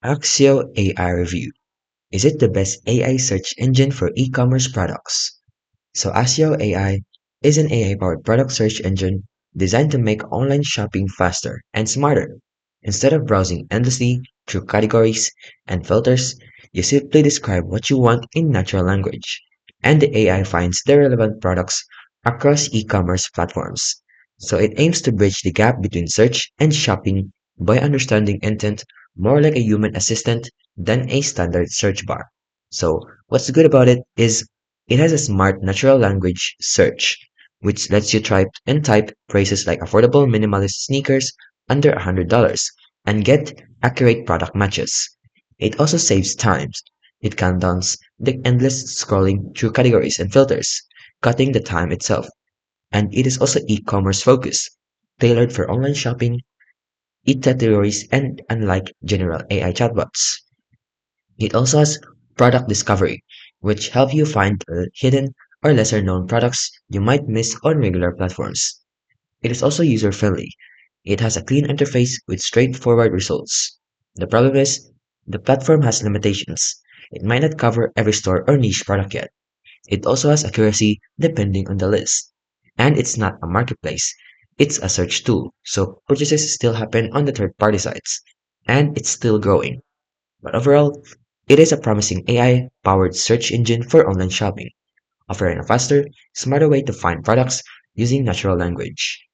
Accio AI Review. Is it the best AI search engine for e-commerce products? So Accio AI is an AI-powered product search engine designed to make online shopping faster and smarter. Instead of browsing endlessly through categories and filters, you simply describe what you want in natural language, and the AI finds the relevant products across e-commerce platforms. So it aims to bridge the gap between search and shopping by understanding intent more like a human assistant than a standard search bar. So what's good about it is it has a smart natural language search, which lets you type phrases like affordable minimalist sneakers under $100 and get accurate product matches. It also saves time. It countdowns the endless scrolling through categories and filters, cutting the time itself. And it is also e-commerce focused, tailored for online shopping, e-categories, and unlike general AI chatbots. It also has product discovery, which help you find hidden or lesser known products you might miss on regular platforms. It is also user friendly. It has a clean interface with straightforward results. The problem is, the platform has limitations. It might not cover every store or niche product yet. It also has accuracy depending on the list. And it's not a marketplace. It's a search tool, so purchases still happen on the third party sites. And it's still growing. But overall, it is a promising AI powered search engine for online shopping, offering a faster, smarter way to find products using natural language.